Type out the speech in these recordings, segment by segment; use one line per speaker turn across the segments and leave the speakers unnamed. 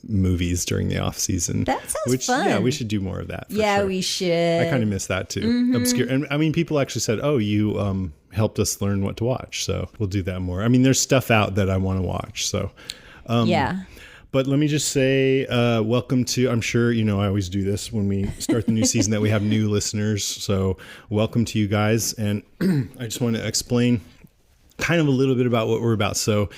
movies during the off season.
That sounds fun.
Yeah, we should do more of that.
Yeah, we should.
I kind of miss that too. Obscure. And I mean, people actually said, oh, you helped us learn what to watch. So we'll do that more. I mean, there's stuff out that I want to watch. So
yeah.
But let me just say, welcome to, I'm sure, I always do this when we start the new season that we have new listeners. So welcome to you guys. And I just want to explain kind of a little bit about what we're about. So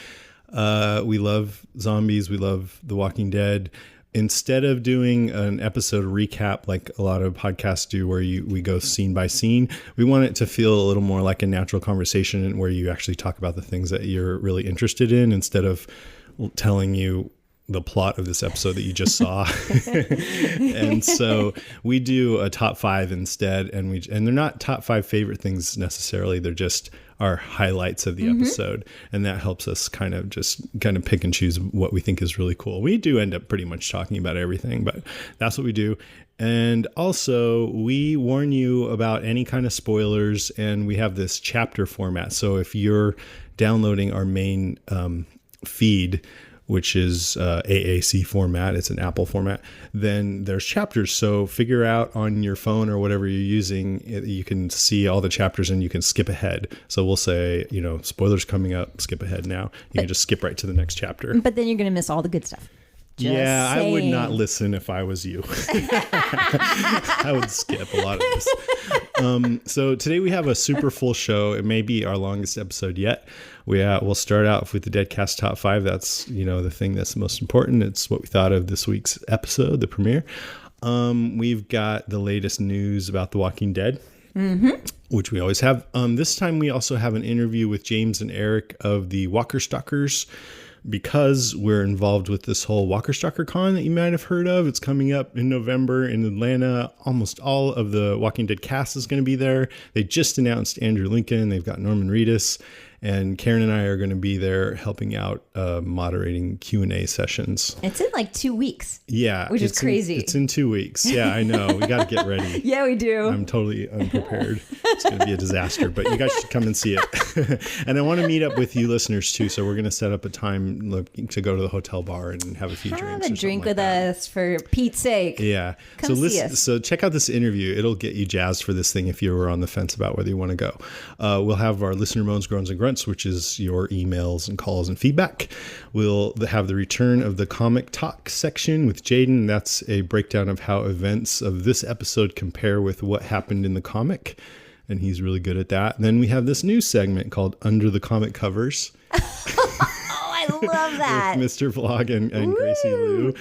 we love zombies. We love The Walking Dead. Instead of doing an episode recap like a lot of podcasts do where we go scene by scene, we want it to feel a little more like a natural conversation where you actually talk about the things that you're really interested in instead of telling you the plot of this episode that you just saw. And so we do a top 5 instead. And they're not top 5 favorite things necessarily. They're just our highlights of the episode. And that helps us kind of pick and choose what we think is really cool. We do end up pretty much talking about everything, but that's what we do. And also we warn you about any kind of spoilers, and we have this chapter format. So if you're downloading our main feed, which is AAC format, it's an Apple format, then there's chapters. So figure out on your phone or whatever you're using, you can see all the chapters and you can skip ahead. So we'll say, spoilers coming up, skip ahead now. You can just skip right to the next chapter.
But then you're going to miss all the good stuff.
Yeah, I would not listen if I was you. I would skip a lot of this. So today we have a super full show. It may be our longest episode yet. We'll start out with the Deadcast Top 5. That's, the thing that's most important. It's what we thought of this week's episode, the premiere. We've got the latest news about The Walking Dead, which we always have. This time we also have an interview with James and Eric of the Walker Stalkers, because we're involved with this whole Walker Stalker Con that you might have heard of. It's coming up in November in Atlanta. Almost all of the Walking Dead cast is going to be there. They just announced Andrew Lincoln. They've got Norman Reedus. And Karen and I are going to be there helping out moderating Q&A sessions.
It's in like 2 weeks.
Yeah.
Which is crazy.
It's in 2 weeks. Yeah, I know. We got to get ready.
Yeah, we do.
I'm totally unprepared. It's going to be a disaster, but you guys should come and see it. And I want to meet up with you listeners too. So we're going to set up a time to go to the hotel bar and have a few drinks.
Have a drink with us for Pete's sake.
Yeah.
Come see us.
So check out this interview. It'll get you jazzed for this thing if you were on the fence about whether you want to go. We'll have our listener moans, groans, and grunts, which is your emails and calls and feedback. We'll have the return of the comic talk section with Jaden. That's a breakdown of how events of this episode compare with what happened in the comic. And he's really good at that. Then we have this new segment called Under the Comic Covers.
I love that.
With Mr. Vlog and Gracie Lou.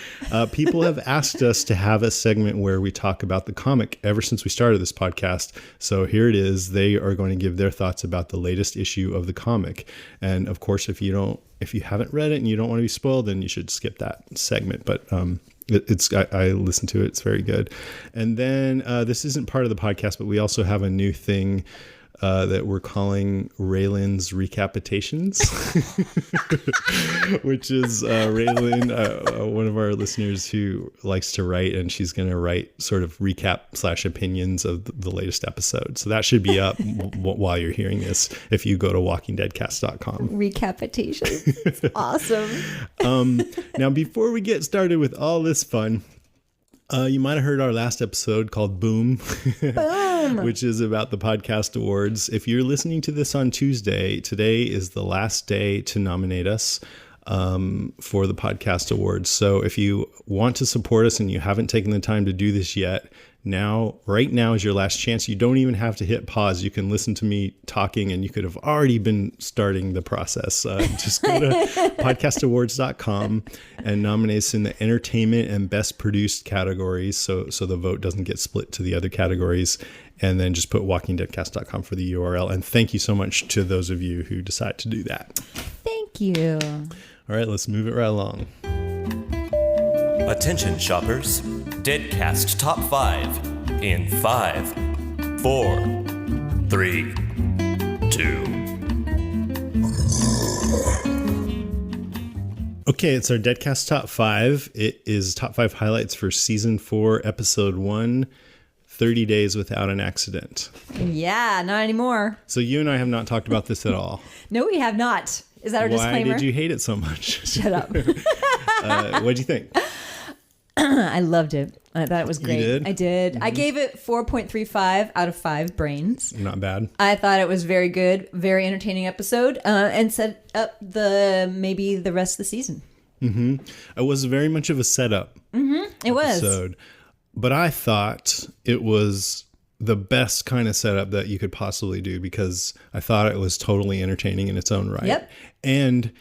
People have asked us to have a segment where we talk about the comic ever since we started this podcast. So here it is. They are going to give their thoughts about the latest issue of the comic. And of course, if you haven't read it and you don't want to be spoiled, then you should skip that segment. But I listened to it. It's very good. And then this isn't part of the podcast, but we also have a new thing that we're calling Raylan's Recapitations, which is Raylan, one of our listeners who likes to write, and she's going to write sort of recap/opinions of the latest episode. So that should be up while you're hearing this if you go to walkingdeadcast.com.
Recapitations. Awesome.
Now, before we get started with all this fun, you might have heard our last episode called Boom, which is about the podcast awards. If you're listening to this on Tuesday, today is the last day to nominate us for the podcast awards. So if you want to support us and you haven't taken the time to do this yet, right now is your last chance. You don't even have to hit pause. You can listen to me talking and you could have already been starting the process. Just go to podcastawards.com and nominate us in the entertainment and best produced categories. So the vote doesn't get split to the other categories. And then just put walkingdeadcast.com for the URL. And thank you so much to those of you who decide to do that.
Thank you.
All right, let's move it right along.
Attention shoppers, Deadcast Top 5 in 5, 4, 3, 2.
Okay, it's our Deadcast Top 5. It is Top 5 highlights for Season 4, Episode 1, 30 Days Without an Accident.
Yeah, not anymore.
So you and I have not talked about this at all.
No, we have not. Is that our disclaimer?
Why did you hate it so much?
Shut up.
What'd you think?
I loved it. I thought it was great.
did?
I did. Mm-hmm. I gave it 4.35 out of 5 brains.
Not bad.
I thought it was very good, very entertaining episode, and set up maybe the rest of the season.
Mm-hmm. It was very much of a setup.
Mm-hmm. It was.
But I thought it was the best kind of setup that you could possibly do because I thought it was totally entertaining in its own right.
Yep.
And,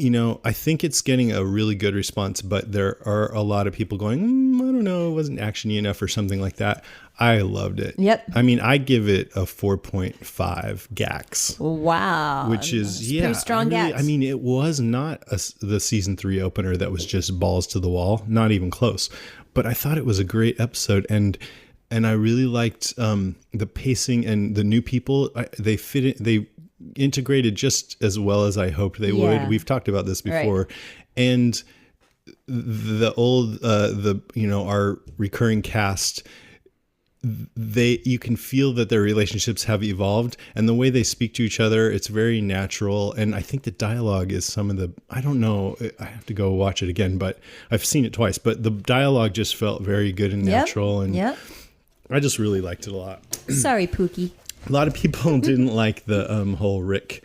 I think it's getting a really good response, but there are a lot of people going, I don't know, it wasn't actiony enough or something like that. I loved it.
Yep.
I mean, I give it a 4.5 gax.
Wow.
Which is,
pretty strong gax.
I mean, it was not the season 3 opener that was just balls to the wall, not even close. But I thought it was a great episode, and I really liked the pacing and the new people. They integrated just as well as I hoped they would. We've talked about this before, right. And the old our recurring cast. You can feel that their relationships have evolved, and the way they speak to each other, it's very natural. And I think the dialogue is I don't know, I have to go watch it again, but I've seen it twice, but the dialogue just felt very good and natural. And I just really liked it a lot.
Sorry, Pookie.
A lot of people didn't like the whole Rick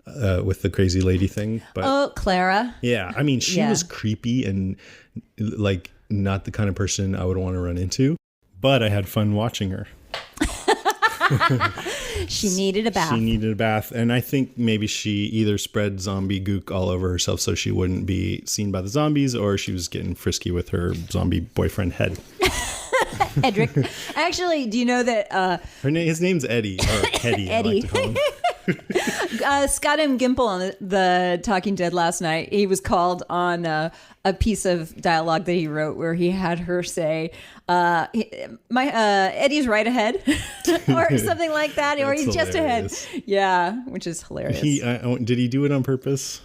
with the crazy lady thing, but
Clara.
Yeah. I mean, she was creepy and like not the kind of person I would want to run into. But I had fun watching her.
She needed a bath.
And I think maybe she either spread zombie gook all over herself so she wouldn't be seen by the zombies, or she was getting frisky with her zombie boyfriend head.
Edric. Actually, do you know that...
his name's Eddie, or Eddie, I like to call him.
Scott M. Gimple on the Talking Dead last night, he was called on a piece of dialogue that he wrote where he had her say, Eddie's right ahead or something like that, or he's just ahead. Yeah, which is hilarious.
Did he do it on purpose?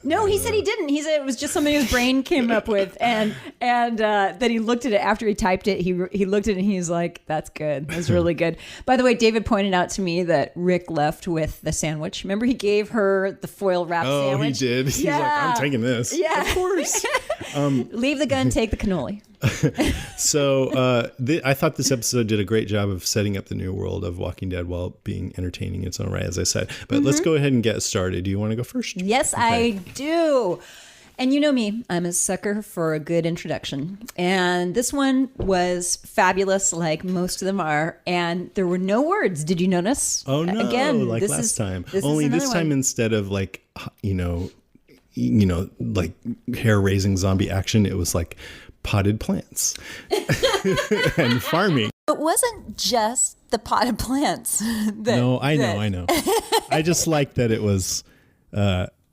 No, he said he didn't. He said it was just something his brain came up with, and that he looked at it after he typed it. He looked at it and he's like, "That's good. That's really good." By the way, David pointed out to me that Rick left with the sandwich. Remember, he gave her the foil wrap sandwich.
Oh, he did. He's like, "I'm taking this."
Yeah,
of course.
Leave the gun, take the cannoli.
So I thought this episode did a great job of setting up the new world of Walking Dead while being entertaining in its own right, as I said. But let's go ahead and get started. Do you want to go first?
Yes, okay. I do. And you know me, I'm a sucker for a good introduction. And this one was fabulous, like most of them are. And there were no words. Did you notice?
Oh, no. Again, like last time. Only this time, instead of like, like hair-raising zombie action, it was like potted plants and farming.
It wasn't just the potted plants.
No, I know. I just like that it was,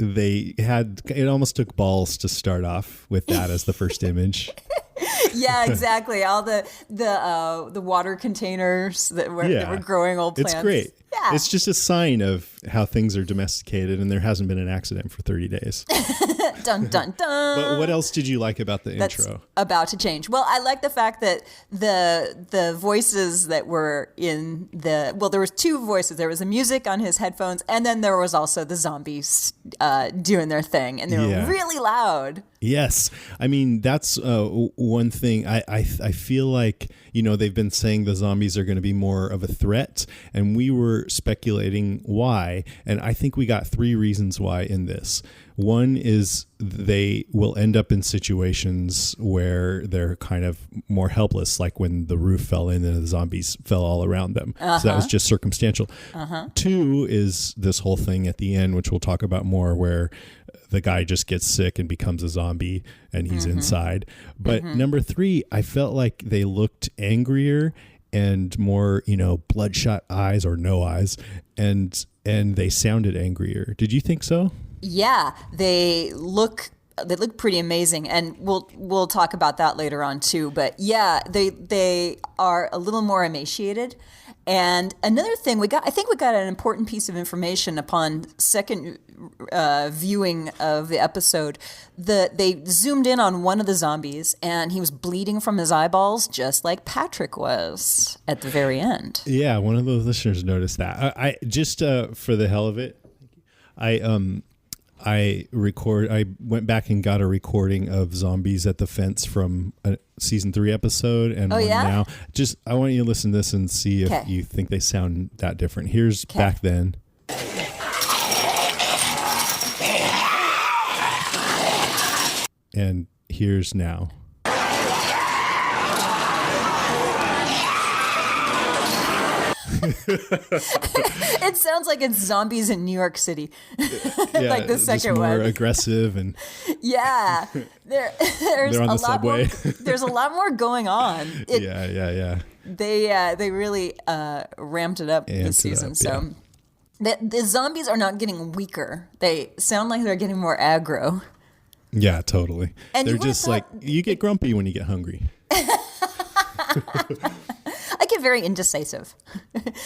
it almost took balls to start off with that as the first image.
Yeah, exactly. All the water containers that were growing old plants.
It's great.
Yeah.
It's just a sign of how things are domesticated and there hasn't been an accident for 30 days.
Dun, dun, dun.
But what else did you like about the
That's
intro?
About to change. Well, I like the fact that the voices that were in there was 2 voices. There was the music on his headphones, and then there was also the zombies doing their thing, and they were really loud.
Yes. I mean, that's one thing. I feel like, they've been saying the zombies are going to be more of a threat, and we were speculating why. And I think we got 3 reasons why in this. One is they will end up in situations where they're kind of more helpless, like when the roof fell in and the zombies fell all around them. So that was just circumstantial. 2 is this whole thing at the end, which we'll talk about more, where the guy just gets sick and becomes a zombie and he's inside. But number 3, I felt like they looked angrier and more, bloodshot eyes or no eyes, and they sounded angrier. Did you think so? Yeah, they look pretty amazing, and we'll talk about that later on too. But yeah, they are a little more emaciated. And another thing I think we got an important piece of information upon second viewing of the episode. They zoomed in on one of the zombies, and he was bleeding from his eyeballs, just like Patrick was at the very end. Yeah, one of those listeners noticed that. I just for the hell of it, I went back and got a recording of Zombies at the Fence from a season 3 episode, and now. I want you to listen to this and see if you think they sound that different. Here's back then. And here's now.
It sounds like it's zombies in New York City. Like the second
more
one.
Aggressive and
there's
they're on
a
the subway.
There's a lot more going on.
Yeah.
They really ramped it up this season. So the zombies are not getting weaker. They sound like they're getting more aggro.
Yeah, totally.
And
they're just like, you get grumpy when you get hungry.
I get very indecisive.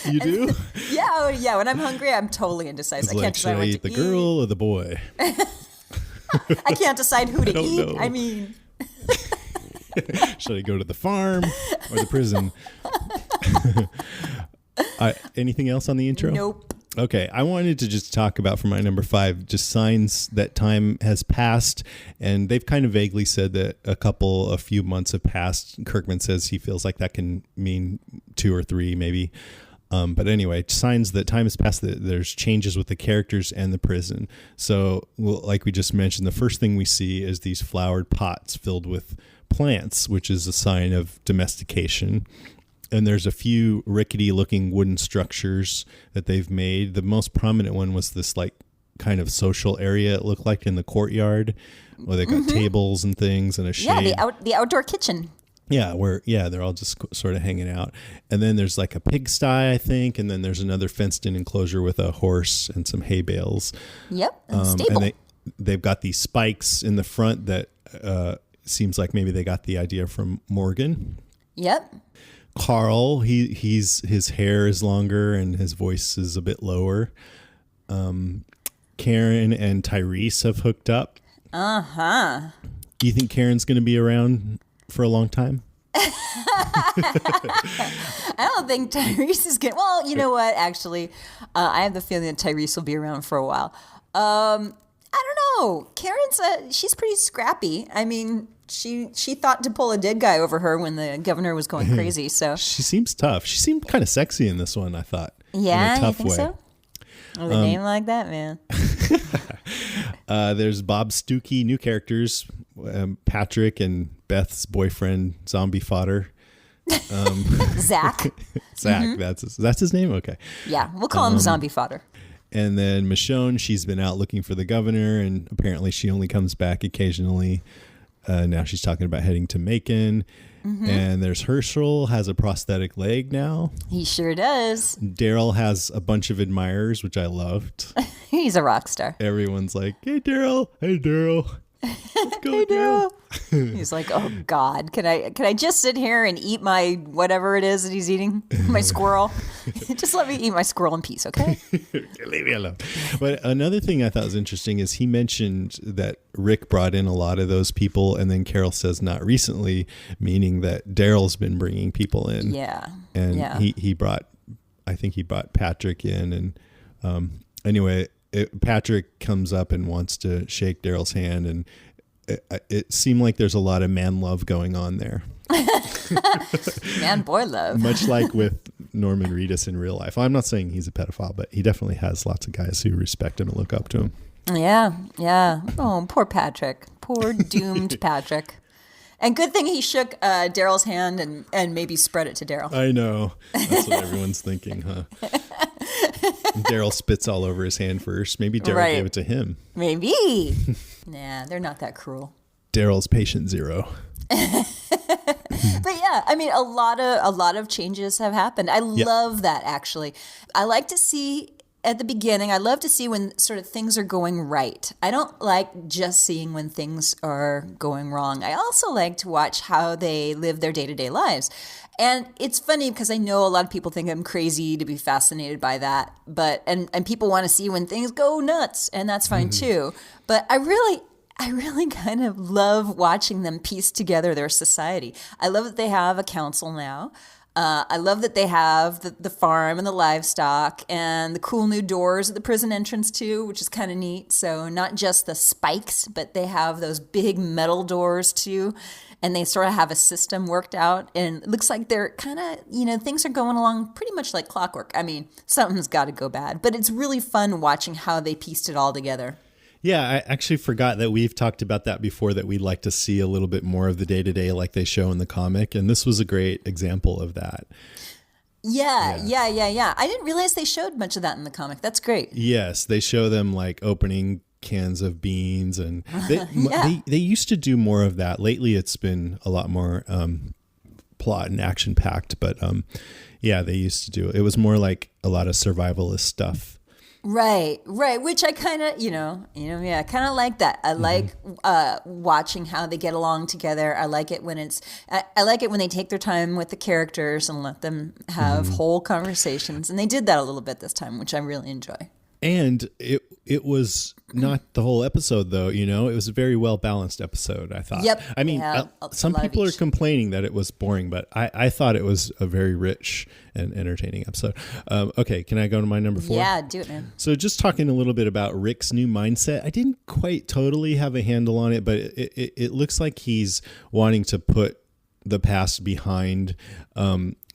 You do?
Yeah. When I'm hungry, I'm totally indecisive.
It's like, should I eat the girl or the boy?
I can't decide who to eat.
know.
I mean,
should I go to the farm or the prison? Anything else on the intro?
Nope.
Okay, I wanted to just talk about for my number 5, just signs that time has passed, and they've kind of vaguely said that a few months have passed. Kirkman says he feels like that can mean 2 or 3 maybe. But anyway, signs that time has passed, that there's changes with the characters and the prison. So, like we just mentioned, the first thing we see is these flowered pots filled with plants, which is a sign of domestication. And there's a few rickety looking wooden structures that they've made. The most prominent one was this like kind of social area it looked like in the courtyard where they got tables and things and a shade.
Yeah, the outdoor kitchen.
Yeah, they're all just sort of hanging out. And then there's like a pigsty, I think, and then there's another fenced in enclosure with a horse and some hay bales.
Yep, and stable.
And they've got these spikes in the front that seems like maybe they got the idea from Morgan.
Yep.
Carl, his hair is longer and his voice is a bit lower. Karen and Tyrese have hooked up.
Uh-huh.
Do you think Karen's going to be around for a long time?
I don't think Tyrese is going to... Well, you know what? Actually, I have the feeling that Tyrese will be around for a while. I don't know. Karen's she's pretty scrappy. I mean... She thought to pull a dead guy over her when the governor was going crazy. So
she seems tough. She seemed kind of sexy in this one, I thought.
Yeah,
in a tough
you think
way.
so? With a name like that, man.
There's Bob Stuckey, new characters, Patrick and Beth's boyfriend, zombie fodder.
Zach.
Zach, that's his name? Okay.
Yeah, we'll call him zombie fodder.
And then Michonne, she's been out looking for the governor, and apparently she only comes back occasionally. Now she's talking about heading to Macon. And there's Herschel, has a prosthetic leg now.
He sure does.
Daryl has a bunch of admirers, which I loved.
He's a rock star.
Everyone's like, hey, Daryl. Hey, Daryl. Let's go,
Hey,
Daryl.
He's like, oh God, can I just sit here and eat my whatever it is that he's eating? My squirrel. Just let me eat my squirrel in peace, okay?
Leave me alone. But another thing I thought was interesting is he mentioned that Rick brought in a lot of those people, and then Carol says not recently, meaning that Daryl's been bringing people in.
Yeah.
And
yeah.
he brought Patrick in, and anyway, Patrick comes up and wants to shake Daryl's hand, and it seemed like there's a lot of man love going on there.
Man, boy love.
Much like with Norman Reedus in real life. I'm not saying he's a pedophile, but he definitely has lots of guys who respect him and look up to him.
Yeah. Oh, poor Patrick. Poor doomed Patrick. And good thing he shook Daryl's hand and maybe spread it to Daryl.
I know. That's what everyone's thinking, huh? Daryl spits all over his hand first. Maybe Daryl gave it to him.
Maybe. Nah, they're not that cruel.
Daryl's patient zero.
But yeah, I mean, a lot of changes have happened. I love that, actually. I like to see at the beginning, I love to see when sort of things are going right. I don't like just seeing when things are going wrong. I also like to watch how they live their day-to-day lives. And it's funny because I know a lot of people think I'm crazy to be fascinated by that, but and people want to see when things go nuts, and that's fine too. But I really kind of love watching them piece together their society. I love that they have a council now. I love that they have the farm and the livestock and the cool new doors at the prison entrance too, which is kind of neat. So not just the spikes, but they have those big metal doors too. And they sort of have a system worked out, and it looks like they're kind of, things are going along pretty much like clockwork. I mean, something's got to go bad, but it's really fun watching how they pieced it all together.
Yeah, I actually forgot that we've talked about that before, that we'd like to see a little bit more of the day-to-day like they show in the comic, and this was a great example of that.
Yeah. I didn't realize they showed much of that in the comic. That's great.
Yes, they show them like opening cans of beans, and they used to do more of that. Lately it's been a lot more plot and action packed, but they used to do it. It was more like a lot of survivalist stuff.
Right, which I kind of, I kind of like that. I like watching how they get along together. I like it when I like it when they take their time with the characters and let them have whole conversations. And they did that a little bit this time, which I really enjoy.
And it was not the whole episode, though. It was a very well balanced episode, I thought.
Yep.
I mean, some people are complaining that it was boring, but I thought it was a very rich and entertaining episode. Okay, can I go to my number 4?
Yeah, do it, man.
So just talking a little bit about Rick's new mindset, I didn't quite totally have a handle on it, but it looks like he's wanting to put the past behind.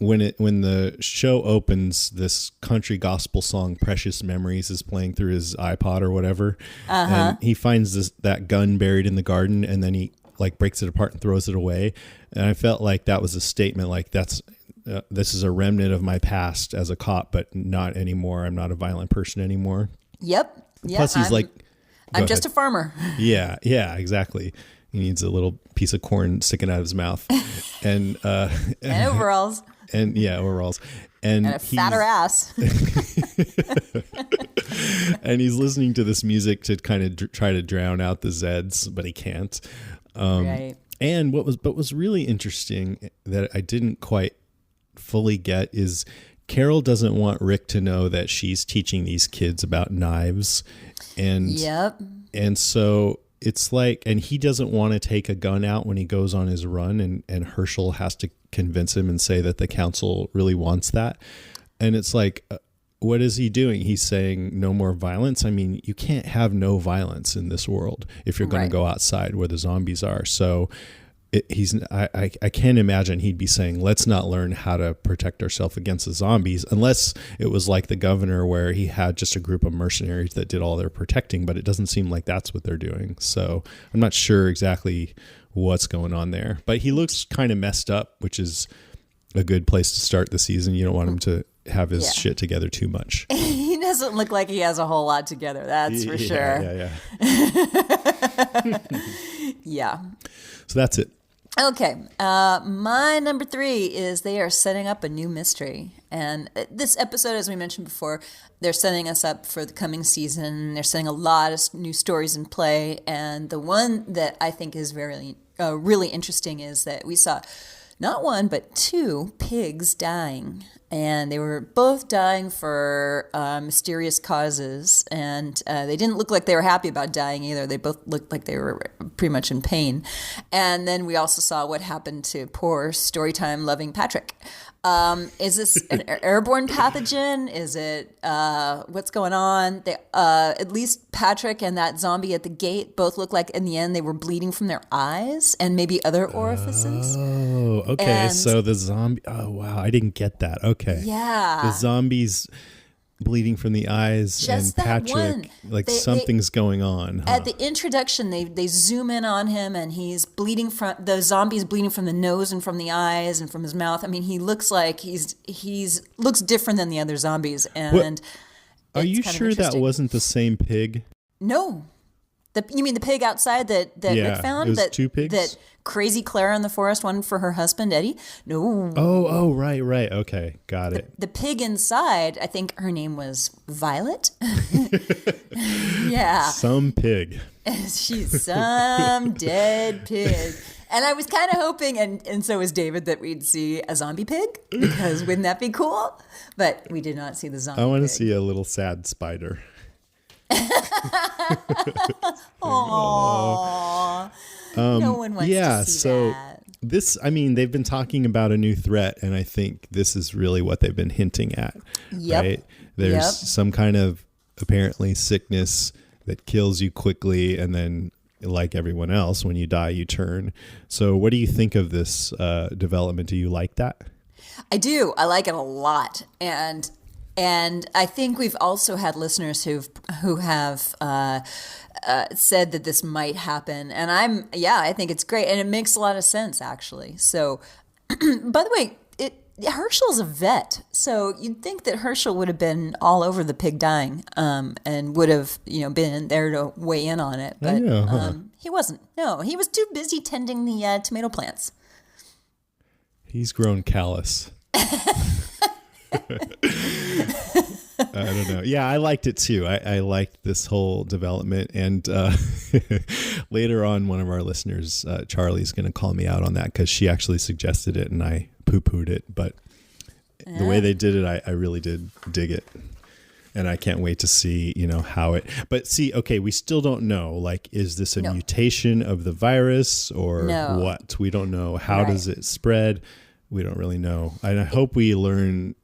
When the show opens, this country gospel song "Precious Memories" is playing through his iPod or whatever, and he finds that gun buried in the garden, and then he like breaks it apart and throws it away. And I felt like that was a statement, like this is a remnant of my past as a cop, but not anymore. I'm not a violent person anymore.
Yep.
Plus, he's
I'm just a farmer.
Yeah, exactly. He needs a little piece of corn sticking out of his mouth, and
overalls.
And overalls. And
a fatter ass.
And he's listening to this music to kind of try to drown out the Zeds, but he can't.
Right.
And what was really interesting that I didn't quite fully get is Carol doesn't want Rick to know that she's teaching these kids about knives. And so it's like, and he doesn't want to take a gun out when he goes on his run, and Herschel has to convince him and say that the council really wants that. And it's like, what is he doing? He's saying no more violence. I mean, you can't have no violence in this world if you're going to go outside where the zombies are. So I can't imagine he'd be saying, let's not learn how to protect ourselves against the zombies, unless it was like the governor where he had just a group of mercenaries that did all their protecting, but it doesn't seem like that's what they're doing. So I'm not sure exactly what's going on there, but he looks kind of messed up, which is a good place to start the season. You don't want him to have his shit together too much.
He doesn't look like he has a whole lot together. That's for sure. Yeah.
So that's it.
Okay. My number 3 is they are setting up a new mystery. And this episode, as we mentioned before, they're setting us up for the coming season. They're setting a lot of new stories in play. And the one that I think is very, really interesting is that we saw not one, but 2 pigs dying. And they were both dying for mysterious causes. And they didn't look like they were happy about dying either. They both looked like they were pretty much in pain. And then we also saw what happened to poor storytime loving Patrick. Is this an airborne pathogen? Is it what's going on? At least Patrick and that zombie at the gate both look like in the end they were bleeding from their eyes and maybe other orifices.
Oh, okay. And so the zombie. Oh, wow. I didn't get that. Okay.
Yeah.
The zombies bleeding from the eyes,
just
and Patrick, something's going on.
At the introduction, they zoom in on him, and he's bleeding from the zombie's bleeding from the nose and from the eyes and from his mouth. I mean, he looks like he's looks different than the other zombies. And
are you sure that wasn't the same pig?
No. You mean the pig outside that Rick found?
It was 2 pigs?
That crazy Clara in the forest, one for her husband, Eddie? No.
Oh, right. Okay, got it.
The pig inside, I think her name was Violet. Yeah.
Some pig.
She's some dead pig. And I was kind of hoping, and so was David, that we'd see a zombie pig, because wouldn't that be cool? But we did not see the zombie pig.
I want to see a little sad spider.
Aww. No one wants to see that.
they've been talking about a new threat, and I think this is really what they've been hinting at.
Yep.
Right? There's some kind of apparently sickness that kills you quickly, and then, like everyone else, when you die, you turn. So what do you think of this development? Do you like that?
I do. I like it a lot. And I think we've also had listeners who have said that this might happen. And I think it's great. And it makes a lot of sense, actually. So, by the way, Herschel's a vet. So you'd think that Herschel would have been all over the pig dying and would have, been there to weigh in on it. But he wasn't. No, he was too busy tending the tomato plants.
He's grown callous. I don't know. Yeah, I liked it too. I liked this whole development. And later on, one of our listeners, Charlie's going to call me out on that because she actually suggested it and I poo-pooed it. But the way they did it, I really did dig it. And I can't wait to see, how it. But see, okay, we still don't know. Like, is this a mutation of the virus or what? We don't know. How does it spread? We don't really know. And I hope we learn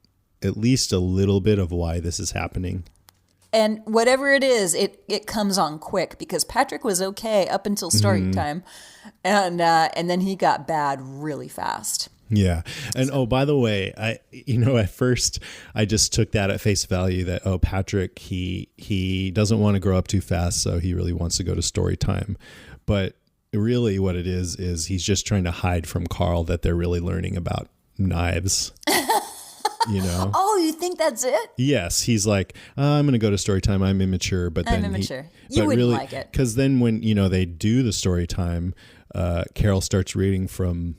at least a little bit of why this is happening.
And whatever it is, it comes on quick because Patrick was okay up until story time. And then he got bad really fast.
Yeah. And by the way, at first I just took that at face value that, Patrick, he doesn't want to grow up too fast. So he really wants to go to story time. But really what it is he's just trying to hide from Carl that they're really learning about knives. Oh,
you think that's it?
Yes. He's like, I'm going to go to story time. I'm immature. But then
You wouldn't like it.
Because then when, they do the story time, Carol starts reading from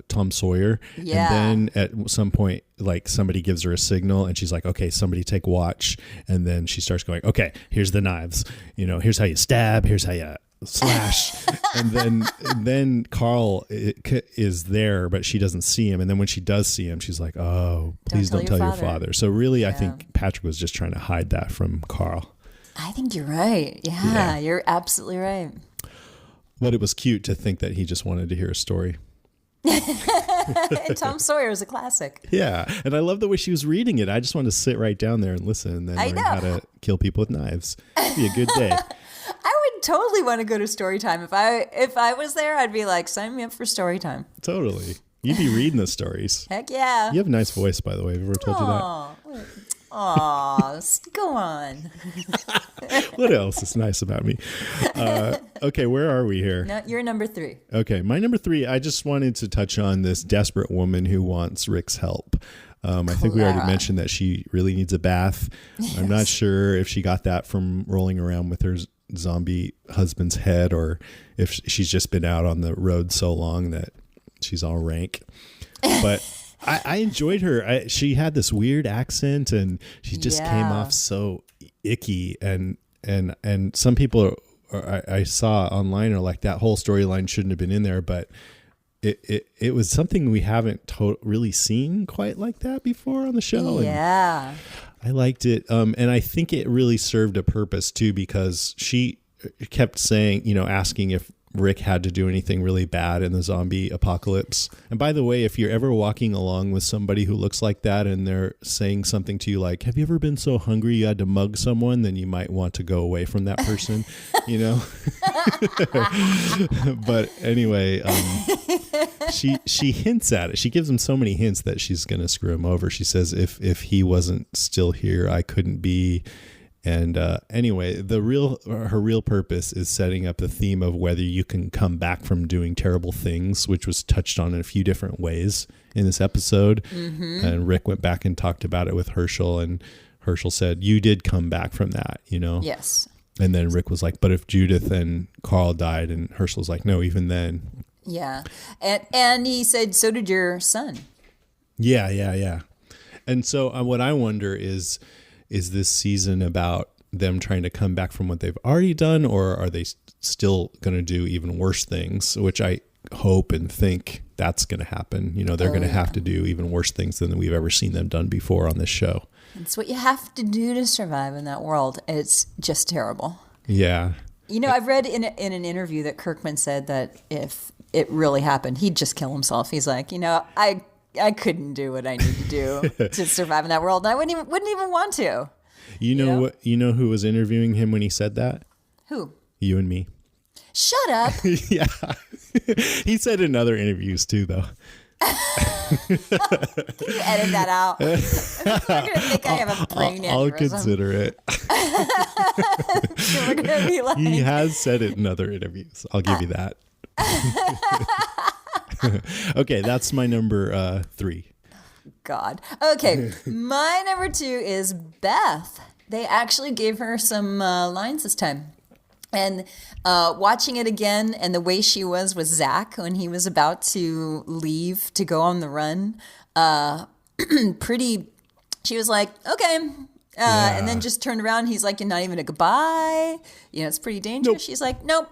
Tom Sawyer. Yeah. And then at some point, like somebody gives her a signal and she's like, okay, somebody take watch. And then she starts going, okay, here's the knives. Here's how you stab. Here's how you slash. And then Carl is there, but she doesn't see him. And then when she does see him, she's like, oh, please don't tell your father. So really, I think Patrick was just trying to hide that from Carl.
I think you're right. Yeah, you're absolutely right.
But it was cute to think that he just wanted to hear a story.
Tom Sawyer is a classic.
Yeah, and I love the way she was reading it. I just wanted to sit right down there and listen and then learn how to kill people with knives. It'd be a good day.
I would totally want to go to story time. If I was there, I'd be like, sign me up for story time.
Totally. You'd be reading the stories.
Heck yeah.
You have a nice voice, by the way. Have I ever told you that?
Aw, go on.
What else is nice about me? Okay, where are we here?
No, you're number 3.
Okay, my number 3, I just wanted to touch on this desperate woman who wants Rick's help. I think we already mentioned that she really needs a bath. Yes. I'm not sure if she got that from rolling around with her zombie husband's head or if she's just been out on the road so long that she's all rank. But I enjoyed her. She had this weird accent and she just came off so icky. And some people I saw online are like, that whole storyline shouldn't have been in there, but it was something we haven't really seen quite like that before on the show.
Yeah.
And I liked it. And I think it really served a purpose too, because she kept saying, asking if Rick had to do anything really bad in the zombie apocalypse. And by the way, if you're ever walking along with somebody who looks like that and they're saying something to you like, have you ever been so hungry you had to mug someone? Then you might want to go away from that person, But anyway, she hints at it. She gives him so many hints that she's going to screw him over. She says, if he wasn't still here, I couldn't be. And anyway, her real purpose is setting up the theme of whether you can come back from doing terrible things, which was touched on in a few different ways in this episode. Mm-hmm. And Rick went back and talked about it with Herschel, and Herschel said, you did come back from that,
Yes.
And then Rick was like, but if Judith and Carl died, and Herschel's like, no, even then.
Yeah. And he said, so did your son.
Yeah. And so what I wonder is this season about them trying to come back from what they've already done, or are they still going to do even worse things, which I hope and think that's going to happen. They're going to have to do even worse things than we've ever seen them done before on this show.
It's what you have to do to survive in that world. It's just terrible.
Yeah.
I've read in an interview that Kirkman said that if it really happened, he'd just kill himself. He's like, I couldn't do what I need to do to survive in that world. And I wouldn't even want to.
You know who was interviewing him when he said that?
Who?
You and me.
Shut up.
Yeah. He said in other interviews too, though.
Can you edit that out? They're going to think I have a brain aneurysm.
I'll consider it.
We're going to be like...
He has said it in other interviews. I'll give you that. Okay, that's my number 3.
God. Okay, my number 2 is Beth. They actually gave her some lines this time. And watching it again, and the way she was with Zach when he was about to leave to go on the run, she was like, okay. And then just turned around. He's like, not even a goodbye. It's pretty dangerous. Nope. She's like, nope.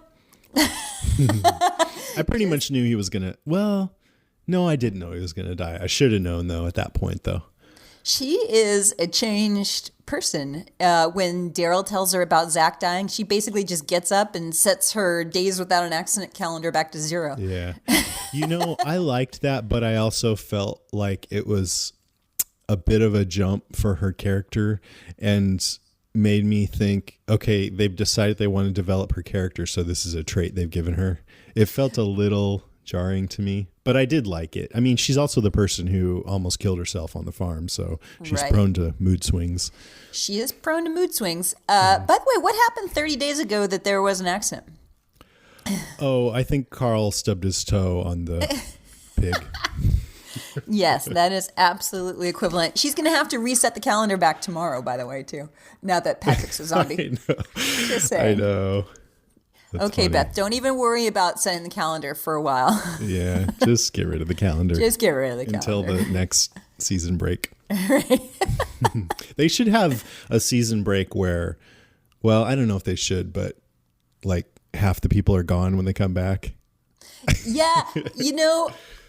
I pretty much knew he was going to, well, no, I didn't know he was going to die. I should have known, though, at that point, though.
She is a changed person. When Daryl tells her about Zach dying, she basically just gets up and sets her days without an accident calendar back to 0.
Yeah. I liked that, but I also felt like it was a bit of a jump for her character and made me think, okay, they've decided they want to develop her character, so this is a trait they've given her. It felt a little jarring to me, but I did like it. I mean, she's also the person who almost killed herself on the farm, so she's prone to mood swings.
She is prone to mood swings. By the way, what happened 30 days ago that there was an accident?
Oh, I think Carl stubbed his toe on the pig.
Yes, that is absolutely equivalent. She's going to have to reset the calendar back tomorrow, by the way, too, now that Patrick's a zombie.
I know.
Just saying.
I know. That's
okay, funny. Beth, don't even worry about setting the calendar for a while.
Yeah, just get rid of the calendar.
Just get rid of the calendar.
Until the next season break. Right. They should have a season break where, well, I don't know if they should, but like half the people are gone when they come back.
Yeah,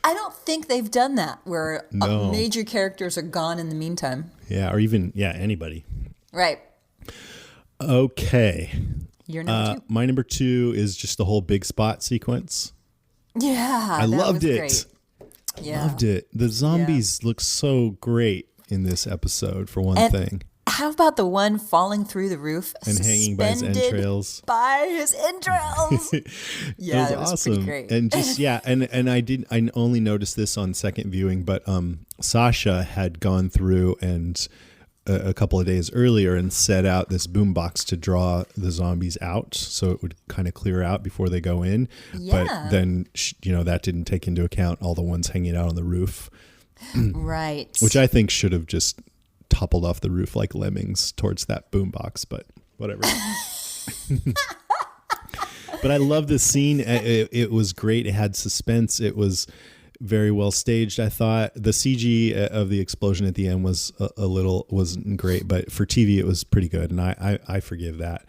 I don't think they've done that where major characters are gone in the meantime.
Yeah, or even, anybody.
Right.
Okay.
Your number 2?
My number 2 is just the whole big spot sequence.
Yeah,
I loved it.
Great. Yeah.
Loved it. The zombies look so great in this episode, for one thing.
How about the one falling through the roof
and hanging by his entrails?
By his entrails. Yeah,
it was
awesome.
Pretty great. And just and I only noticed this on second viewing, but Sasha had gone through and a couple of days earlier and set out this boombox to draw the zombies out, so it would kind of clear out before they go in. Yeah. But then that didn't take into account all the ones hanging out on the roof.
Right.
Which I think should have just toppled off the roof like lemmings towards that boombox, but whatever. But I love this scene. It was great. It had suspense. It was very well staged. I thought the CG of the explosion at the end was wasn't great, but for TV it was pretty good, and I forgive that.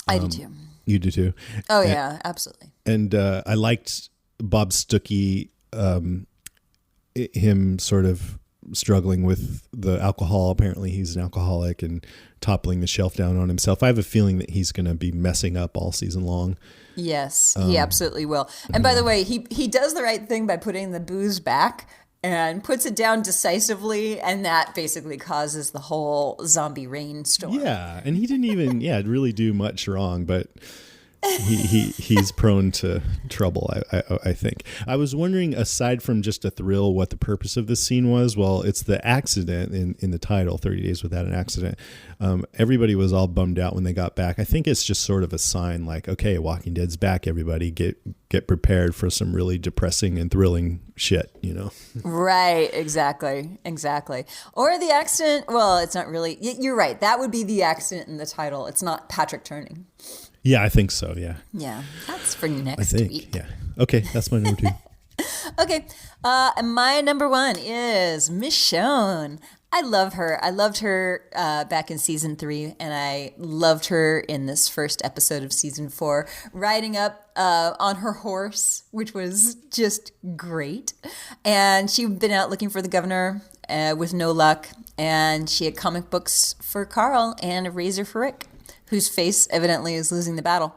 I do too.
You do too.
Oh yeah, absolutely.
And I liked Bob Stuckey, him sort of struggling with the alcohol. Apparently he's an alcoholic and toppling the shelf down on himself. I have a feeling that he's going to be messing up all season long.
Yes, he absolutely will. And by the way, he does the right thing by putting the booze back and puts it down decisively, and that basically causes the whole zombie rainstorm.
Yeah, and he didn't even really do much wrong, but he's prone to trouble, I think. I was wondering, aside from just a thrill, what the purpose of this scene was. Well, it's the accident in the title, 30 Days Without an Accident. Everybody was all bummed out when they got back. I think it's just sort of a sign like, okay, Walking Dead's back, everybody. Get prepared for some really depressing and thrilling shit,
Right, exactly. Or the accident, well, it's not really, you're right. That would be the accident in the title. It's not Patrick turning.
Yeah, I think so, yeah.
Yeah, that's for next week.
Yeah. Okay, that's my number 2.
Okay, and my number 1 is Michonne. I love her. I loved her back in season 3, and I loved her in this first episode of season 4, riding up on her horse, which was just great. And she'd been out looking for the governor with no luck, and she had comic books for Carl and a razor for Rick, whose face evidently is losing the battle.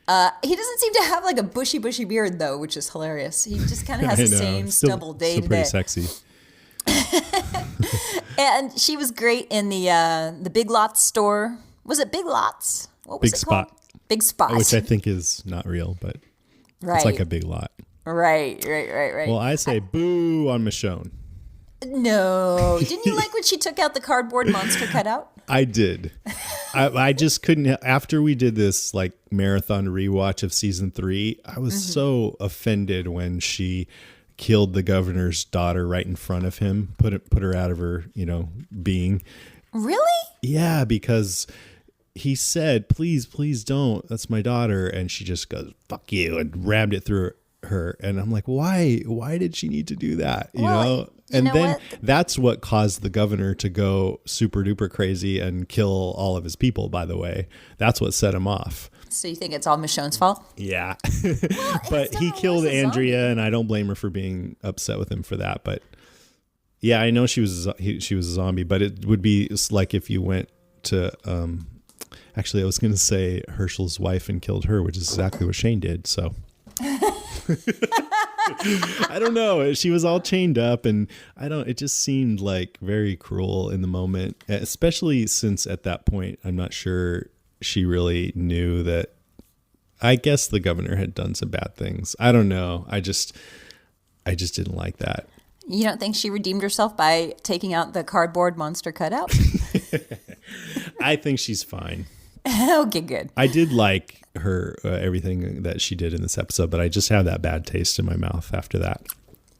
He doesn't seem to have like a bushy beard though, which is hilarious. He just kind of has the same stubble day
still
to
pretty
day.
sexy.
And she was great in the Big Lots store. Was it Big Lots? What was
Big
it
Spot.
called? Big Spot.
Which I think is not real, but it's like a big lot.
Right.
Well, I say boo on Michonne.
No. Didn't you like when she took out the cardboard monster cutout?
I did. I just couldn't. After we did this like marathon rewatch of season 3, I was so offended when she killed the governor's daughter right in front of him, put her out of her, being.
Really?
Yeah, because he said, please don't. That's my daughter. And she just goes, fuck you, and rammed it through her. And I'm like, why? Why did she need to do that? You know? And then that's what caused the governor to go super duper crazy and kill all of his people, by the way. That's what set him off.
So you think it's all Michonne's fault?
Yeah. But he killed Andrea, and I don't blame her for being upset with him for that. But yeah, I know she was a zombie, but it would be like if you went to actually, I was going to say Herschel's wife and killed her, which is exactly what Shane did. So I don't know. She was all chained up, and it just seemed like very cruel in the moment, especially since at that point, I'm not sure she really knew that. I guess the governor had done some bad things. I don't know. I just didn't like that.
You don't think she redeemed herself by taking out the cardboard monster cutout?
I think she's fine.
Okay, good.
I did like her, everything that she did in this episode, but I just have that bad taste in my mouth after that.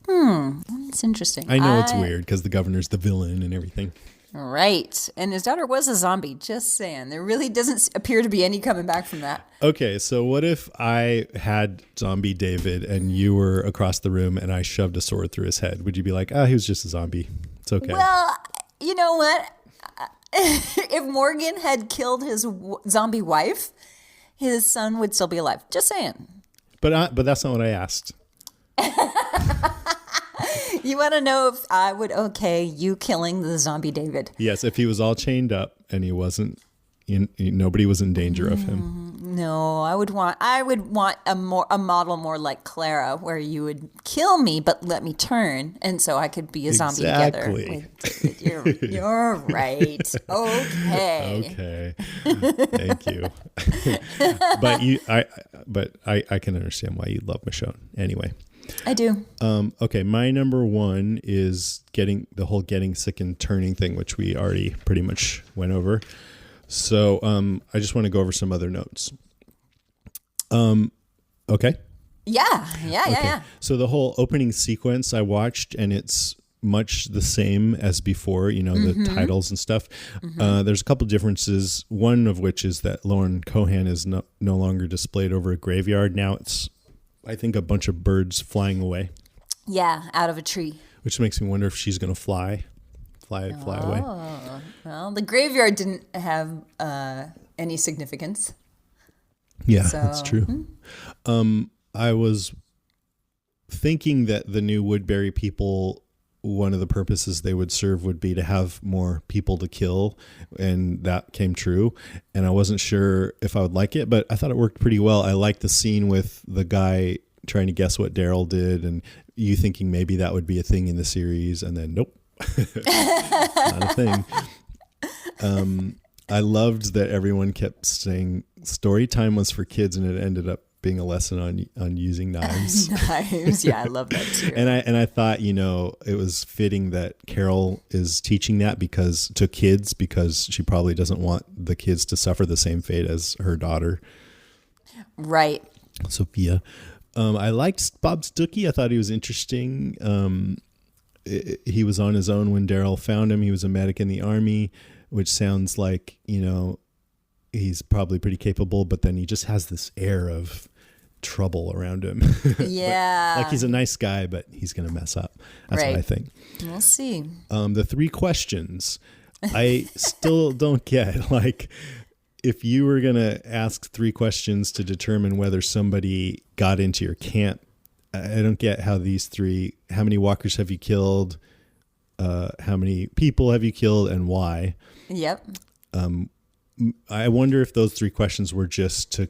It's interesting.
I know it's weird because the governor's the villain and everything.
Right. And his daughter was a zombie, just saying. There really doesn't appear to be any coming back from that.
Okay, so what if I had zombie David and you were across the room and I shoved a sword through his head? Would you be like, he was just a zombie? It's okay.
Well, you know what? If Morgan had killed his zombie wife, his son would still be alive. Just saying.
But that's not what I asked.
You want to know if I would okay you killing the zombie David?
Yes, if he was all chained up and he wasn't, nobody was in danger of him.
No, I would want a model more like Clara, where you would kill me but let me turn, and so I could be a zombie together with David. You're right. Okay.
Okay. Thank you. But I can understand why you love Michonne. Anyway.
I do.
Okay, my number 1 is getting sick and turning thing, which we already pretty much went over. So I just want to go over some other notes. Okay.
Yeah.
So the whole opening sequence I watched, and it's much the same as before, the titles and stuff. There's a couple differences, one of which is that Lauren Cohan is no longer displayed over a graveyard. Now it's, I think, a bunch of birds flying away.
Yeah, out of a tree.
Which makes me wonder if she's going to fly away.
Well, the graveyard didn't have any significance.
Yeah, that's true. I was thinking that the new Woodbury people, one of the purposes they would serve would be to have more people to kill, and that came true. And I wasn't sure if I would like it, but I thought it worked pretty well. I liked the scene with the guy trying to guess what Daryl did, and you thinking maybe that would be a thing in the series, and then nope, not a thing. I loved that everyone kept saying story time was for kids, and it ended up being a lesson on using knives.
Knives, yeah, I love that too.
And I thought, it was fitting that Carol is teaching that to kids, because she probably doesn't want the kids to suffer the same fate as her daughter.
Right.
Sophia. I liked Bob Stuckey. I thought he was interesting. He was on his own when Daryl found him. He was a medic in the Army, which sounds like, he's probably pretty capable, but then he just has this air of trouble around him.
Yeah.
Like he's a nice guy, but he's going to mess up. That's what I think.
We'll see.
The 3 questions I still don't get. Like, if you were going to ask 3 questions to determine whether somebody got into your camp, I don't get how these 3, how many walkers have you killed? How many people have you killed, and why?
Yep.
I wonder if those 3 questions were just to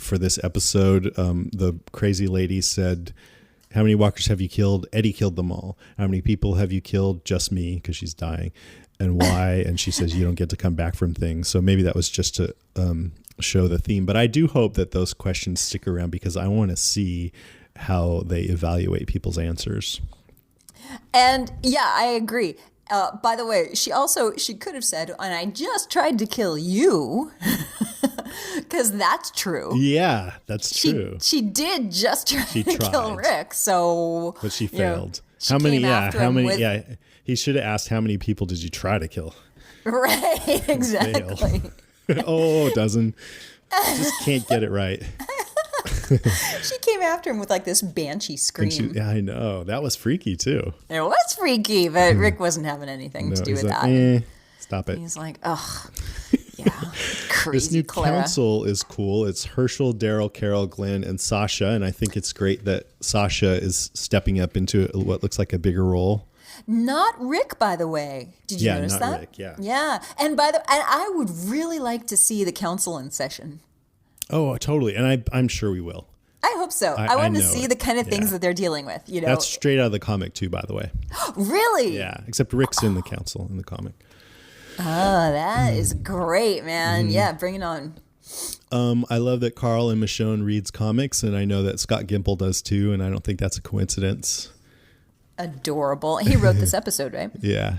for this episode. The crazy lady said, how many walkers have you killed? Eddie killed them all. How many people have you killed? Just me, because she's dying. And why? And she says, you don't get to come back from things. So maybe that was just to show the theme. But I do hope that those questions stick around, because I want to see how they evaluate people's answers.
And yeah, I agree. By the way, she could have said, and I just tried to kill you, because that's true.
Yeah, that's true.
She did just try to kill Rick, so.
But she failed.
How many?
Yeah. He should have asked, how many people did you try to kill?
Right, exactly.
Oh, a dozen. Just can't get it right.
She came after him with like this banshee scream.
Yeah, I know. That was freaky too.
It was freaky, but Rick wasn't having anything to do with that.
Stop it.
He's like, ugh. Yeah. Crazy.
This new
Clara.
council is cool. It's Herschel, Daryl, Carol, Glenn, and Sasha. And I think it's great that Sasha is stepping up into what looks like a bigger role.
Not Rick, by the way. Did you notice that?
Rick, yeah.
Yeah. And I would really like to see the council in session.
Oh, totally. And I'm sure we will.
I hope so. I want to see the kind of things that they're dealing with. You know,
that's straight out of the comic too, by the way.
Really?
Yeah. Except Rick's in the council in the comic.
Oh, that is great, man. Yeah, bring it on.
I love that Carl and Michonne reads comics, and I know that Scott Gimple does too, and I don't think that's a coincidence.
Adorable. He wrote this episode, right?
Yeah.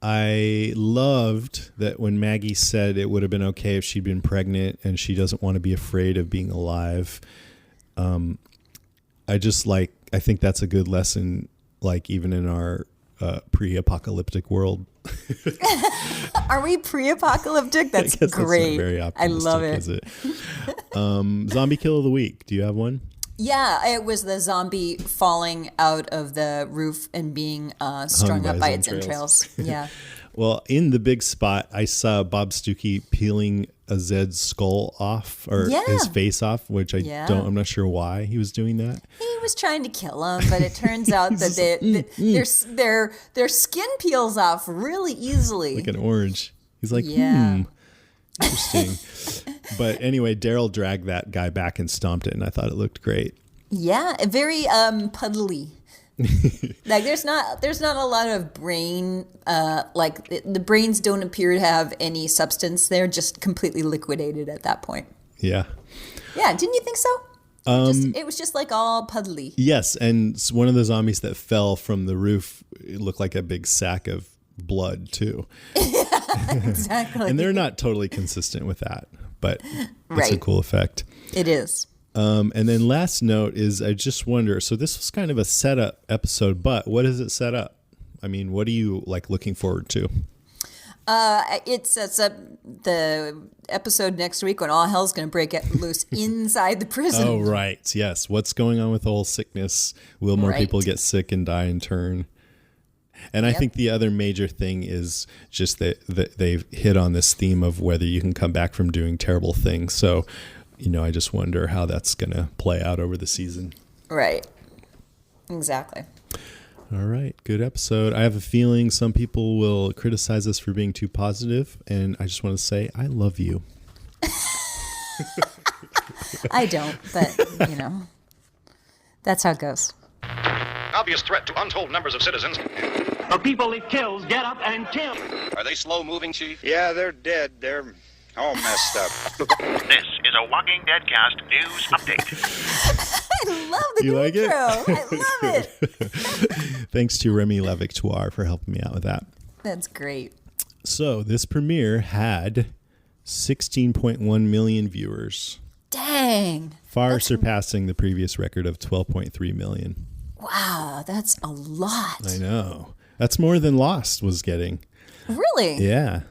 I loved that when Maggie said it would have been okay if she'd been pregnant and she doesn't want to be afraid of being alive. I think that's a good lesson, like even in our pre-apocalyptic world.
Are we pre-apocalyptic? That's great.
That's very optimistic,
I love it.
Is it? Zombie kill of the week. Do you have one?
Yeah, it was the zombie falling out of the roof and being strung up by its entrails. Yeah.
Well, in the big spot, I saw Bob Stuckey peeling a Zed's skull off, or his face off, which I'm not sure why he was doing that.
He was trying to kill him, but it turns out that their skin peels off really easily.
Like an orange. He's like, interesting. But anyway, Daryl dragged that guy back and stomped it, and I thought it looked great.
Yeah, very puddly. Like there's not a lot of brain. The brains don't appear to have any substance. They're just completely liquidated at that point.
Yeah.
Yeah, didn't you think so? It was just like all puddly.
Yes, and one of the zombies that fell from the roof looked like a big sack of blood too.
Exactly.
And they're not totally consistent with that, but it's a cool effect.
It is.
And then last note is, I just wonder, so this was kind of a setup episode, but what does it set up? I mean, what are you like looking forward to?
It sets up the episode next week when all hell's going to break loose inside the prison.
Oh, right. Yes. What's going on with the whole sickness? Will more people get sick and die in turn? And I think the other major thing is just that they've hit on this theme of whether you can come back from doing terrible things. So, I just wonder how that's going to play out over the season.
Right. Exactly.
All right. Good episode. I have a feeling some people will criticize us for being too positive, and I just want to say I love you.
I don't, but, that's how it goes.
Obvious threat to untold numbers of citizens.
The people it kills get up and kill.
Are they slow-moving, Chief?
Yeah, they're dead. They're all messed up.
This is a Walking Dead Cast news update.
I love the
You like
intro.
it?
I love it.
Thanks to Remy Levictoire for helping me out with that.
That's great.
So this premiere had 16.1 million viewers.
Dang.
Far surpassing the previous record of 12.3 million.
Wow, that's a lot.
I know. That's more than Lost was getting.
Really?
Yeah.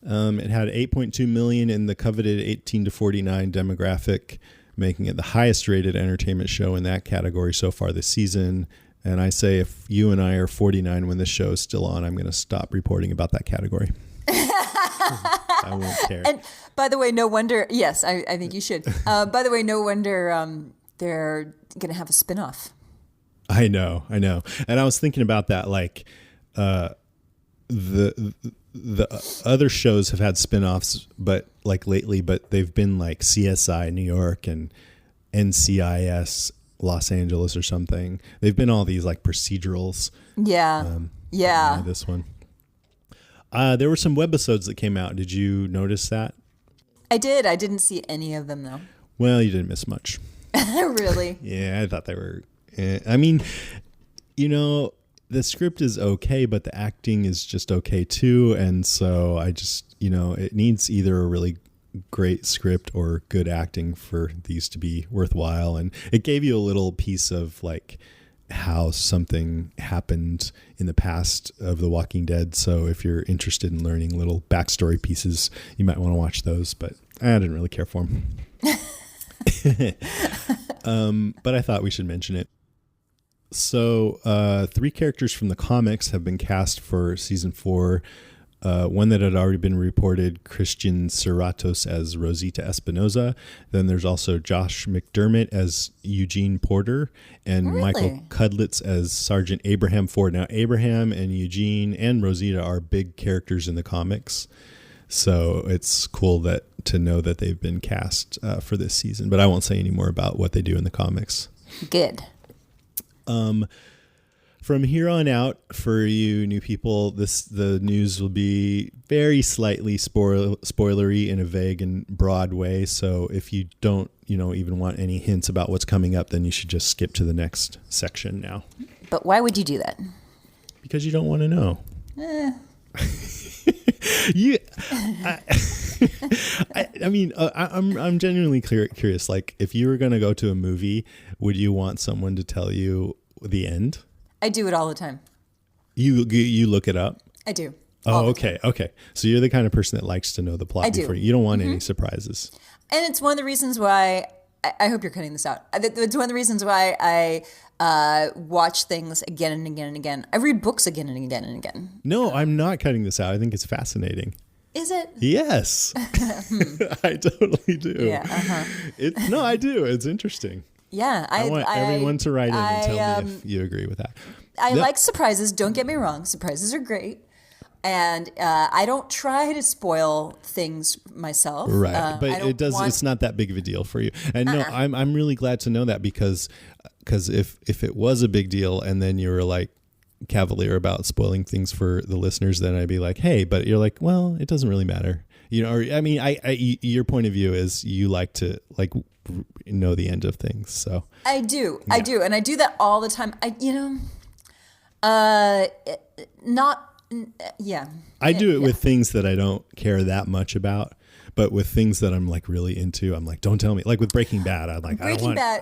It had 8.2 million in the coveted 18 to 49 demographic, making it the highest rated entertainment show in that category so far this season. And I say if you and I are 49 when this show is still on, I'm going to stop reporting about that category. I won't care.
And by the way, no wonder. Yes, I think you should. By the way, no wonder they're going to have a spinoff.
I know. And I was thinking about that, like, the other shows have had spin-offs, but like lately, but they've been like CSI New York and NCIS Los Angeles or something. They've been all these like procedurals.
Yeah. Yeah.
This one. There were some webisodes that came out. Did you notice that?
I did. I didn't see any of them though.
Well, you didn't miss much.
Really?
Yeah, I thought they were. I mean, you know, the script is okay, but the acting is just okay too. And so I just, you know, it needs either a really great script or good acting for these to be worthwhile. And it gave you a little piece of like how something happened in the past of The Walking Dead. So if you're interested in learning little backstory pieces, you might want to watch those, but I didn't really care for them. But I thought we should mention it. So 3 characters from the comics have been cast for season 4. One that had already been reported, Christian Serratos as Rosita Espinoza. Then there's also Josh McDermott as Eugene Porter and Michael Cudlitz as Sergeant Abraham Ford. Now, Abraham and Eugene and Rosita are big characters in the comics. So it's cool to know that they've been cast for this season. But I won't say any more about what they do in the comics.
Good.
From here on out, for you new people, the news will be very slightly spoilery in a vague and broad way. So if you don't, even want any hints about what's coming up, then you should just skip to the next section now. But
why would you do that?
Because you don't want to know. I'm genuinely curious. Like, if you were going to go to a movie, would you want someone to tell you the end?
I do it all the time.
You look it up?
I do.
Oh, okay. Okay. So you're the kind of person that likes to know the plot before you don't want any surprises.
And it's one of the reasons why I hope you're cutting this out. It's one of the reasons why I watch things again and again and again. I read books again and again and again.
No, I'm not cutting this out. I think it's fascinating.
Is it?
Yes. I totally do.
Yeah.
No, I do. It's interesting.
Yeah.
I want everyone to write in and tell me if you agree with that.
I like surprises. Don't get me wrong. Surprises are great. And I don't try to spoil things myself.
Right. But it's not that big of a deal for you. And no, I'm really glad to know that because if it was a big deal and then you were like cavalier about spoiling things for the listeners, then I'd be like, hey, but you're like, well, it doesn't really matter. Your point of view is you like to know the end of things. So
I do. Yeah. I do. And I do that all the time. I do
it with things that I don't care that much about, but with things that I'm like really into, I'm like, don't tell me. Like with Breaking Bad, I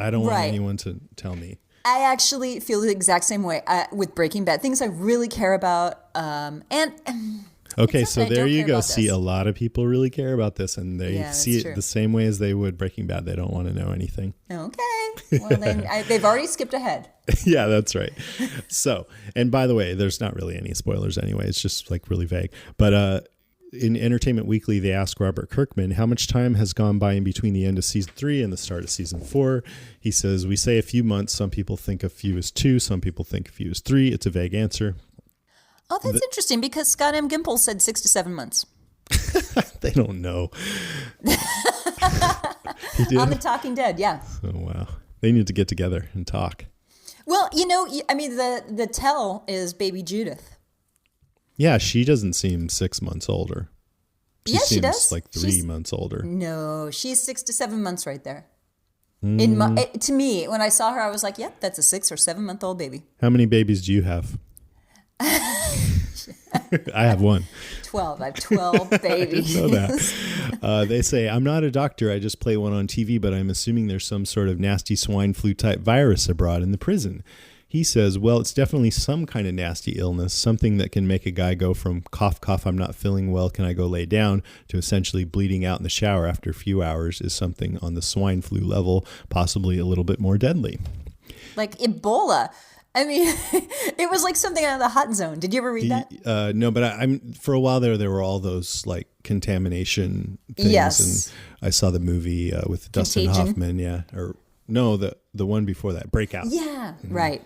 don't want anyone to tell me.
I actually feel the exact same way with Breaking Bad. Things I really care about,
okay, so there you go. See, a lot of people really care about this, and they see it the same way as they would Breaking Bad. They don't want to know anything. Okay.
Well, then they've already skipped ahead.
Yeah, that's right. So, and by the way, there's not really any spoilers anyway. It's just like really vague. But in Entertainment Weekly, they asked Robert Kirkman how much time has gone by in between the end of season 3 and the start of season 4. He says, we say a few months. Some people think a few is 2. Some people think a few is 3. It's a vague answer.
Oh, that's interesting because Scott M. Gimple said 6 to 7 months.
They don't know.
On The Talking Dead, yeah.
Oh, wow. They need to get together and talk.
Well, the tell is baby Judith.
Yeah, she doesn't seem 6 months older.
She does.
Like 3 months older.
No, she's 6 to 7 months right there. To me, when I saw her, I was like, yep, that's a 6 or 7 month old baby.
How many babies do you have? I have 1.
12. I have 12 babies.
I didn't know that. They say, I'm not a doctor. I just play one on TV, but I'm assuming there's some sort of nasty swine flu type virus abroad in the prison. He says, well, it's definitely some kind of nasty illness, something that can make a guy go from cough, cough, I'm not feeling well, can I go lay down, to essentially bleeding out in the shower after a few hours is something on the swine flu level, possibly a little bit more deadly.
Like Ebola. I mean, it was like something out of the hot zone. Did you ever read that?
No, but I'm for a while there were all those like contamination things.
Yes.
And I saw the movie with Dustin Hoffman. Yeah. Or no, the one before that, Breakout.
Yeah, right.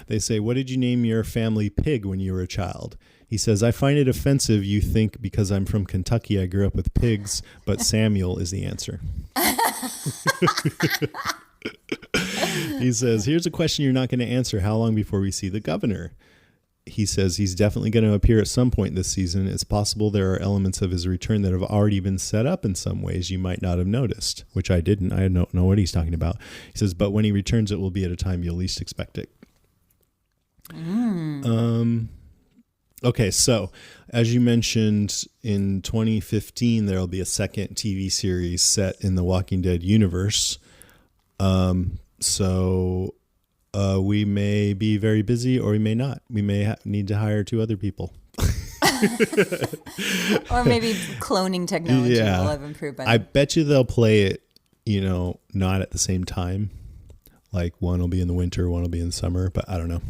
They say, what did you name your family pig when you were a child? He says, I find it offensive you think because I'm from Kentucky I grew up with pigs, but Samuel is the answer. He says, here's a question you're not going to answer. How long before we see the governor? He says he's definitely going to appear at some point this season. It's possible there are elements of his return that have already been set up in some ways you might not have noticed, which I didn't. I don't know what he's talking about. He says, but when he returns, it will be at a time you'll least expect it. Okay, so as you mentioned, in 2015, there'll be a second TV series set in the Walking Dead universe. We may be very busy or we may not. We may need to hire 2 other people.
Or maybe cloning technology will have improved by then.
I bet you they'll play it, not at the same time. Like one will be in the winter, one will be in the summer, but I don't know.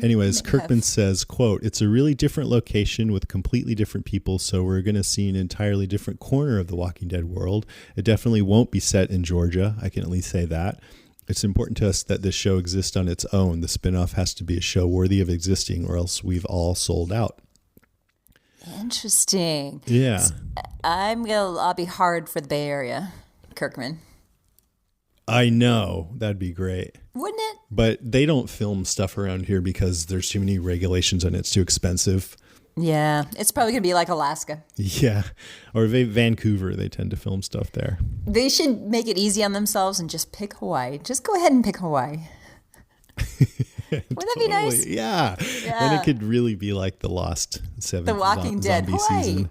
Anyways, Kirkman says, quote, it's a really different location with completely different people, so we're going to see an entirely different corner of the Walking Dead world. It definitely won't be set in Georgia. I can at least say that. It's important to us that this show exists on its own. The spinoff has to be a show worthy of existing, or else we've all sold out.
Interesting.
Yeah.
I'll be hard for the Bay Area, Kirkman.
I know. That'd be great.
Wouldn't it?
But they don't film stuff around here because there's too many regulations and it's too expensive.
Yeah. It's probably going to be like Alaska.
Yeah. Or Vancouver, they tend to film stuff there.
They should make it easy on themselves and just pick Hawaii. Just go ahead and pick Hawaii. Wouldn't that be nice?
Yeah. Then it could really be like the Lost Seventh
The Walking Dead
zombie
Hawaii.
season.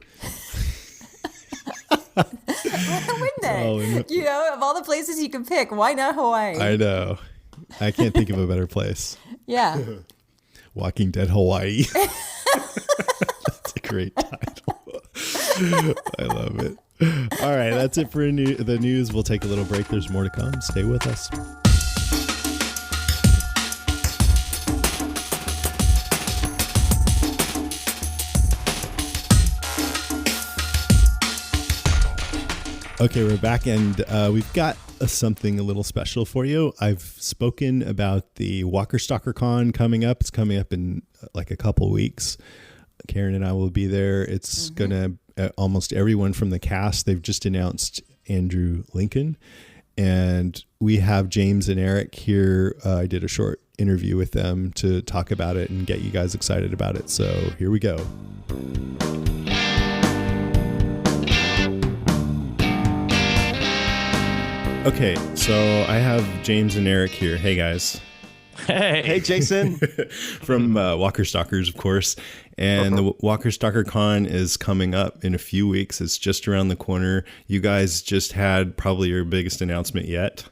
Wouldn't they? Of all the places you can pick, why not Hawaii?
I know. I can't think of a better place.
Yeah.
Walking Dead Hawaii. That's a great title. I love it. All right, that's it for the news. We'll take a little break. There's more to come. Stay with us. Okay, we're back, and we've got something a little special for you. I've spoken about the Walker Stalker Con coming up. It's coming up in like a couple weeks. Karen and I will be there. It's gonna almost everyone from the cast. They've just announced Andrew Lincoln, and we have James and Eric here. I did a short interview with them to talk about it and get you guys excited about it. So here we go. Okay, so I have James and Eric here. Hey, guys.
Hey, Jason.
From Walker Stalkers, of course. And the Walker Stalker Con is coming up in a few weeks. It's just around the corner. You guys just had probably your biggest announcement yet.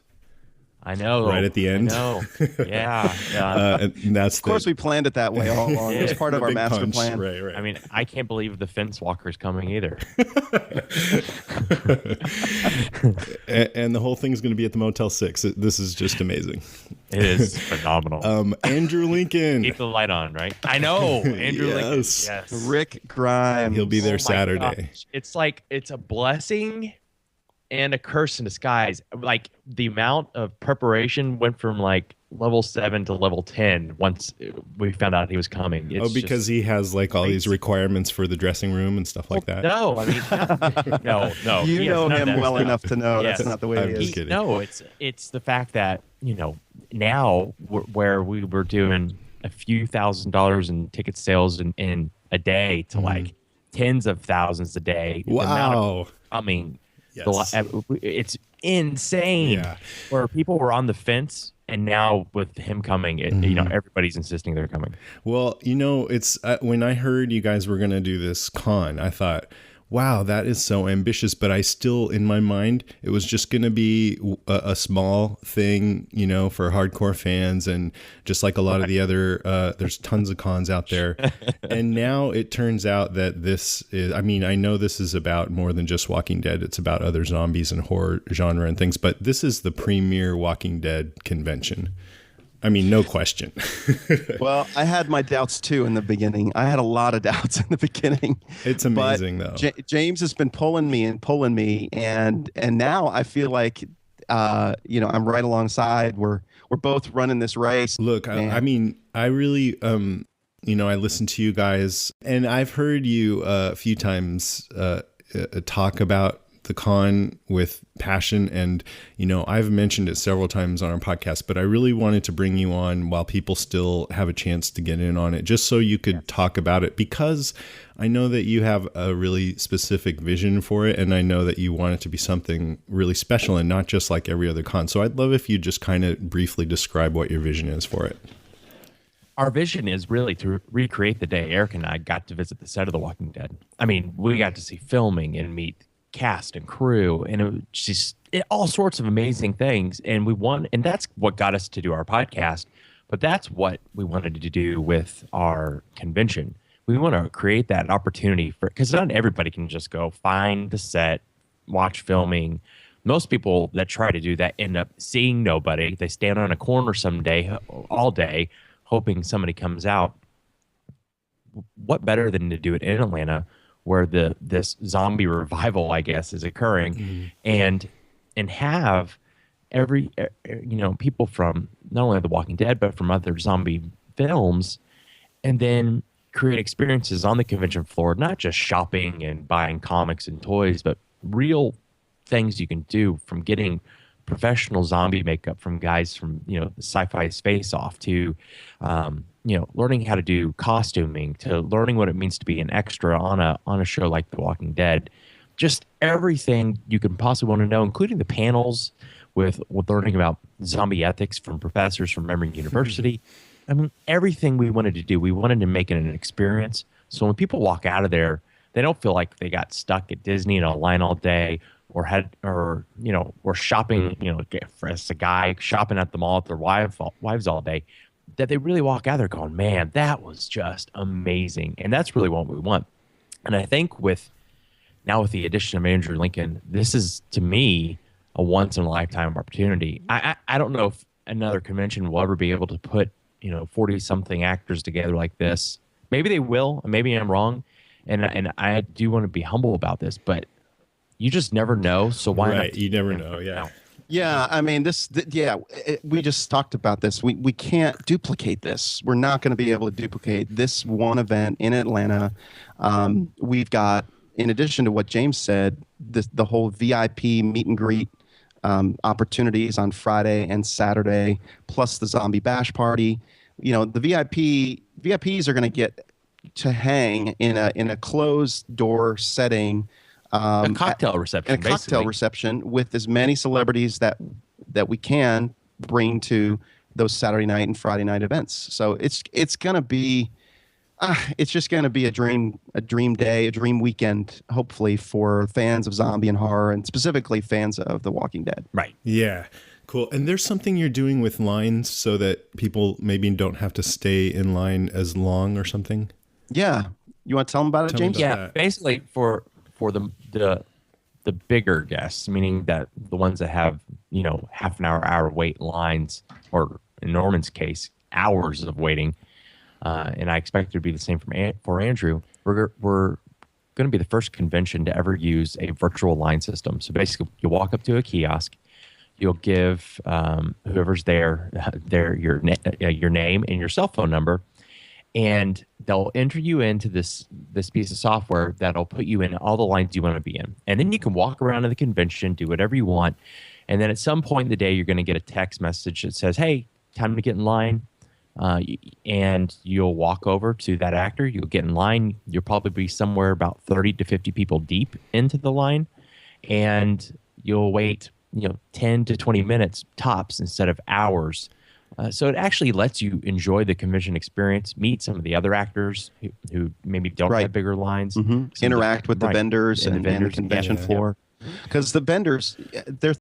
I know.
Right at the end.
I know. Yeah.
And that's
of course, we planned it that way all along. It was part of our master
punch.
plan.
Right.
I mean, I can't believe the Fence Walker's coming either.
And the whole thing's going to be at the Motel 6. This is just amazing.
It is phenomenal.
Andrew Lincoln.
Keep the light on, right? I know. Andrew Lincoln.
Yes.
Yes.
Rick Grimes.
He'll be there
Oh my
Saturday.
gosh. It's like it's a blessing and a curse in disguise. Like the amount of preparation went from like level 7 to level 10 once we found out he was coming. It's
because he has like all these requirements for the dressing room and stuff like that.
No, I mean, no.
You
he
know
has none of
him
that
well
stuff.
enough to know
Yes.
that's not the way
I'm
he
just
is.
kidding.
No, it's the fact that now where we were doing a few $1,000s in ticket sales in a day to like tens of thousands a day. The amount of coming,
Yes.
it's insane.
Yeah.
Where people were on the fence, and now with him coming, everybody's insisting they're coming.
Well, it's when I heard you guys were going to do this con, I thought, wow, that is so ambitious. But I still, in my mind, it was just going to be a small thing, for hardcore fans. And just like a lot of the other, there's tons of cons out there. And now it turns out that this is, I know this is about more than just Walking Dead. It's about other zombies and horror genre and things. But this is the premier Walking Dead convention. No question.
Well, I had my doubts too in the beginning. I had a lot of doubts in the beginning.
It's amazing though.
James has been pulling me, and now I feel like I'm right alongside. We're both running this race.
Look, I really I listen to you guys, and I've heard you a few times talk about the con with passion. And, I've mentioned it several times on our podcast, but I really wanted to bring you on while people still have a chance to get in on it, just so you could talk about it, because I know that you have a really specific vision for it. And I know that you want it to be something really special and not just like every other con. So I'd love if you just kind of briefly describe what your vision is for it.
Our vision is really to recreate the day Eric and I got to visit the set of The Walking Dead. I mean, we got to see filming and meet cast and crew, and it was just all sorts of amazing things. And and that's what got us to do our podcast. But that's what we wanted to do with our convention. We want to create that opportunity because not everybody can just go find the set, watch filming. Most people that try to do that end up seeing nobody. They stand on a corner someday, all day, hoping somebody comes out. What better than to do it in Atlanta, where this zombie revival, I guess, is occurring, and have every people from not only The Walking Dead but from other zombie films, and then create experiences on the convention floor, not just shopping and buying comics and toys, but real things you can do, from getting professional zombie makeup from guys from the Sci-Fi's Face Off to learning how to do costuming, to learning what it means to be an extra on a show like The Walking Dead. Just everything you can possibly want to know, including the panels with learning about zombie ethics from professors from Emory University. I mean, everything we wanted to do, we wanted to make it an experience. So when people walk out of there, they don't feel like they got stuck at Disney in a line all day, or shopping, as a guy shopping at the mall with their wives all day, that they really walk out there going, man, that was just amazing. And that's really what we want. And I think with the addition of Andrew Lincoln, this is, to me, a once in a lifetime opportunity. I don't know if another convention will ever be able to put 40 something actors together like this. Maybe they will, maybe I'm wrong, and I do want to be humble about this, but you just never know. So why not?
You never know. Yeah.
Yeah, I mean, we just talked about this. We can't duplicate this. We're not going to be able to duplicate this one event in Atlanta. We've got, in addition to what James said, the whole VIP meet and greet opportunities on Friday and Saturday, plus the Zombie Bash party. The VIPs are going to get to hang in a closed door setting.
A cocktail reception.
A cocktail reception with as many celebrities that we can bring to those Saturday night and Friday night events. So it's going to be, it's just going to be a dream day, a dream weekend, hopefully, for fans of zombie and horror, and specifically fans of The Walking Dead.
Right.
Yeah. Cool. And there's something you're doing with lines so that people maybe don't have to stay in line as long or something.
Yeah. You want to tell them about it, James?
Yeah. Basically, for the bigger guests, meaning that the ones that have half an hour wait lines, or in Norman's case, hours of waiting, and I expect it to be the same for Andrew. We're going to be the first convention to ever use a virtual line system. So basically, you walk up to a kiosk, you'll give whoever's there your name and your cell phone number, and they'll enter you into this piece of software that'll put you in all the lines you want to be in. And then you can walk around to the convention, do whatever you want. And then at some point in the day, you're going to get a text message that says, hey, time to get in line. And you'll walk over to that actor. You'll get in line. You'll probably be somewhere about 30 to 50 people deep into the line. And you'll wait 10 to 20 minutes tops instead of hours. So it actually lets you enjoy the convention experience, meet some of the other actors who maybe don't have bigger lines.
Interact with the vendors and the convention floor. Because the vendors, they're